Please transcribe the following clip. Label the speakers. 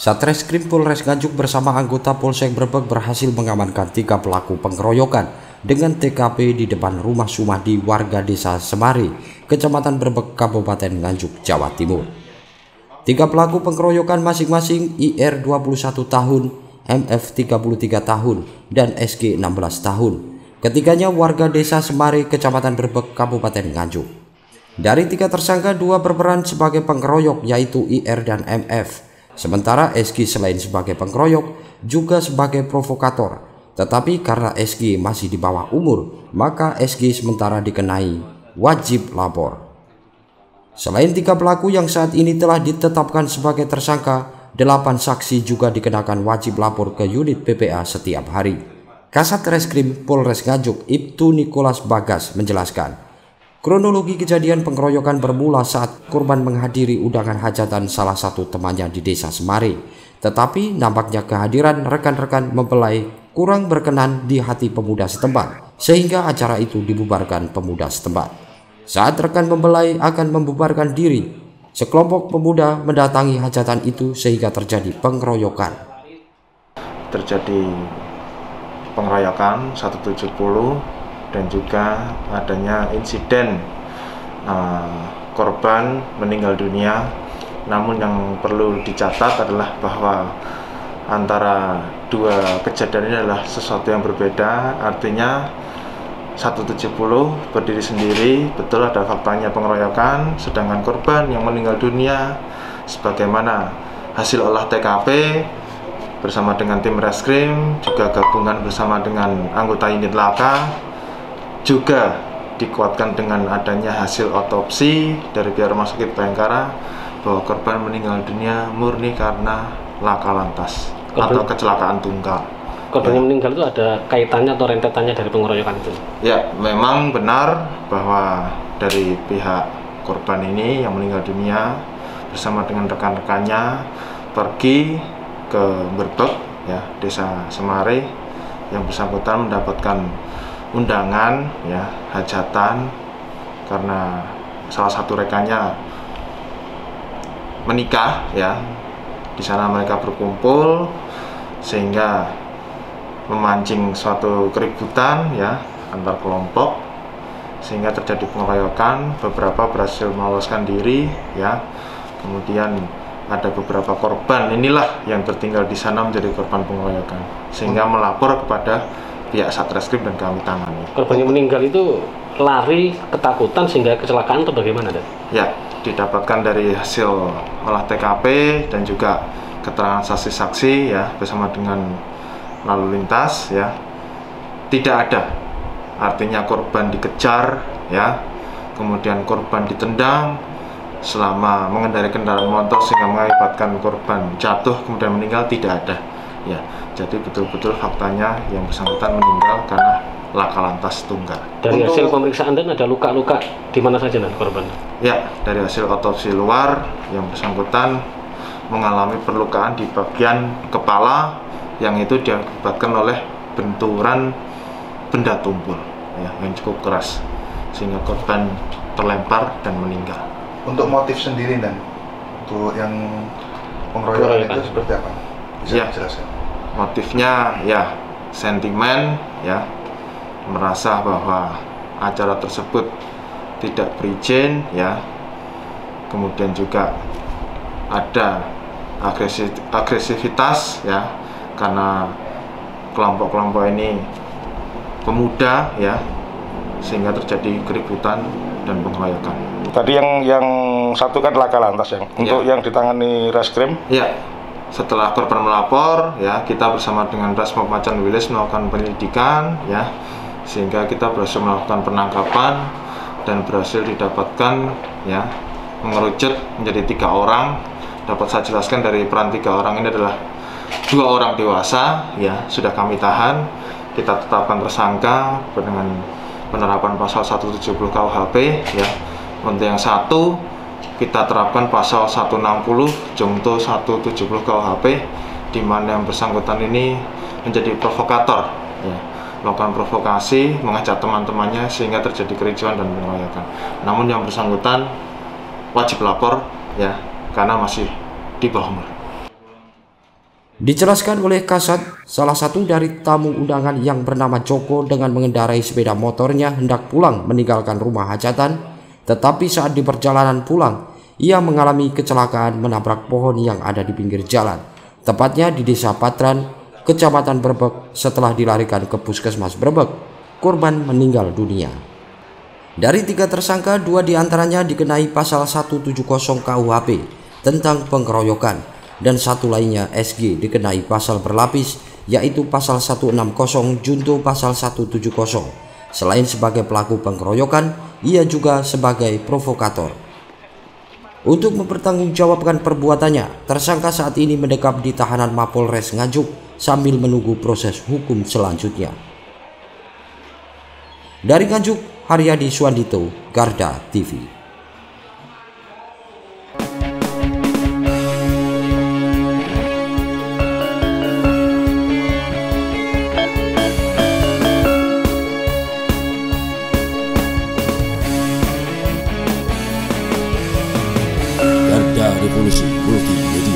Speaker 1: Satreskrim Polres Nganjuk bersama anggota Polsek Brebek berhasil mengamankan 3 pelaku pengeroyokan dengan TKP di depan rumah Sumadi warga desa Semari, Kecamatan Brebek, Kabupaten Nganjuk, Jawa Timur. 3 pelaku pengeroyokan masing-masing IR 21 tahun, MF 33 tahun, dan SG 16 tahun. Ketiganya warga desa Semari, Kecamatan Brebek, Kabupaten Nganjuk. Dari 3 tersangka, 2 berperan sebagai pengeroyok yaitu IR dan MF. Sementara SG selain sebagai pengeroyok juga sebagai provokator. Tetapi karena SG masih di bawah umur, maka SG sementara dikenai wajib lapor. Selain 3 pelaku yang saat ini telah ditetapkan sebagai tersangka, 8 saksi juga dikenakan wajib lapor ke unit PPA setiap hari. Kasat Reskrim Polres Nganjuk Ibtu Nikolas Bagas menjelaskan, kronologi kejadian pengeroyokan bermula saat korban menghadiri undangan hajatan salah satu temannya di desa Semari. Tetapi nampaknya kehadiran rekan-rekan mempelai kurang berkenan di hati pemuda setempat, sehingga acara itu dibubarkan pemuda setempat. Saat rekan mempelai akan membubarkan diri, sekelompok pemuda mendatangi hajatan itu sehingga terjadi pengeroyokan.
Speaker 2: Terjadi pengeroyokan 170 dan juga adanya insiden korban meninggal dunia. Namun yang perlu dicatat adalah bahwa antara 2 kejadian ini adalah sesuatu yang berbeda. Artinya 170 berdiri sendiri, betul ada faktanya pengeroyokan, sedangkan korban yang meninggal dunia sebagaimana hasil olah TKP bersama dengan tim reskrim, juga gabungan bersama dengan anggota unit laka, juga dikuatkan dengan adanya hasil otopsi dari pihak Rumah Sakit Bayangkara bahwa korban meninggal dunia murni karena laka lantas atau kecelakaan tunggal.
Speaker 3: Korban yang meninggal itu ada kaitannya atau rentetannya dari pengeroyokan itu? Ya,
Speaker 2: memang benar bahwa dari pihak korban ini yang meninggal dunia bersama dengan rekan-rekannya pergi ke Brebek, ya, desa Semari, yang bersangkutan mendapatkan undangan, ya, hajatan karena salah satu rekannya menikah, ya. Di sana mereka berkumpul sehingga memancing suatu keributan, ya, antar kelompok sehingga terjadi pengeroyokan. Beberapa berhasil meloloskan diri, ya. Kemudian ada beberapa korban inilah yang tertinggal di sana menjadi korban pengeroyokan sehingga melapor kepada pihak Satreskrim dan kami tangani.
Speaker 3: Korban yang meninggal itu lari ketakutan sehingga kecelakaan atau bagaimana, Dan?
Speaker 2: Ya, didapatkan dari hasil olah TKP dan juga keterangan saksi-saksi, ya, bersama dengan lalu lintas, ya, tidak ada. Artinya korban dikejar, ya, kemudian korban ditendang selama mengendarai kendaraan motor sehingga mengakibatkan korban jatuh kemudian meninggal, tidak ada. Ya, jadi betul-betul faktanya yang bersangkutan meninggal karena laka lantas tunggal.
Speaker 3: Dari hasil pemeriksaan Dan ada luka-luka di mana saja, Dan, korban?
Speaker 2: Ya, dari hasil otopsi luar yang bersangkutan mengalami perlukaan di bagian kepala yang itu diakibatkan oleh benturan benda tumpul, ya, yang cukup keras sehingga korban terlempar dan meninggal.
Speaker 4: Untuk motif sendiri, Dan, untuk yang pengeroyokan itu seperti apa? Bisa dijelaskan?
Speaker 2: Motifnya, ya, sentimen, ya, merasa bahwa acara tersebut tidak berizin, ya. Kemudian juga ada agresivitas, ya, karena kelompok-kelompok ini pemuda, ya, sehingga terjadi keributan dan pengeroyokan.
Speaker 5: Tadi yang satu kan laka lantas, yang untuk yang ditangani reskrim?
Speaker 2: Ya, setelah korban melapor, ya, kita bersama dengan Resmob Macan Wilis melakukan penyelidikan, ya, sehingga kita berhasil melakukan penangkapan dan berhasil didapatkan, ya, mengerucut menjadi 3 orang. Dapat saya jelaskan dari peran 3 orang ini adalah 2 orang dewasa, ya, sudah kami tahan. Kita tetapkan tersangka dengan penerapan pasal 170 KUHP, ya. Untuk yang satu kita terapkan pasal 160 Jungto 170 KUHP, di mana yang bersangkutan ini menjadi provokator, ya, melakukan provokasi, mengajak teman-temannya sehingga terjadi kericuan dan pengeroyokan. Namun yang bersangkutan wajib lapor, ya, karena masih di bawah umur.
Speaker 1: Dijelaskan oleh Kasat, salah satu dari tamu undangan yang bernama Joko dengan mengendarai sepeda motornya hendak pulang meninggalkan rumah hajatan, tetapi saat di perjalanan pulang, ia mengalami kecelakaan menabrak pohon yang ada di pinggir jalan, tepatnya di Desa Patran, Kecamatan Brebek. Setelah dilarikan ke Puskesmas Brebek, korban meninggal dunia. Dari 3 tersangka, 2 diantaranya dikenai pasal 170 KUHP tentang pengeroyokan, dan 1 lainnya SG dikenai pasal berlapis, yaitu pasal 160 junto pasal 170. Selain sebagai pelaku pengeroyokan, ia juga sebagai provokator. Untuk mempertanggungjawabkan perbuatannya, tersangka saat ini mendekam di tahanan Mapolres Nganjuk sambil menunggu proses hukum selanjutnya. Dari Nganjuk, Haryadi Suandito, Garda TV.
Speaker 6: Garda Revolusi Multimedia.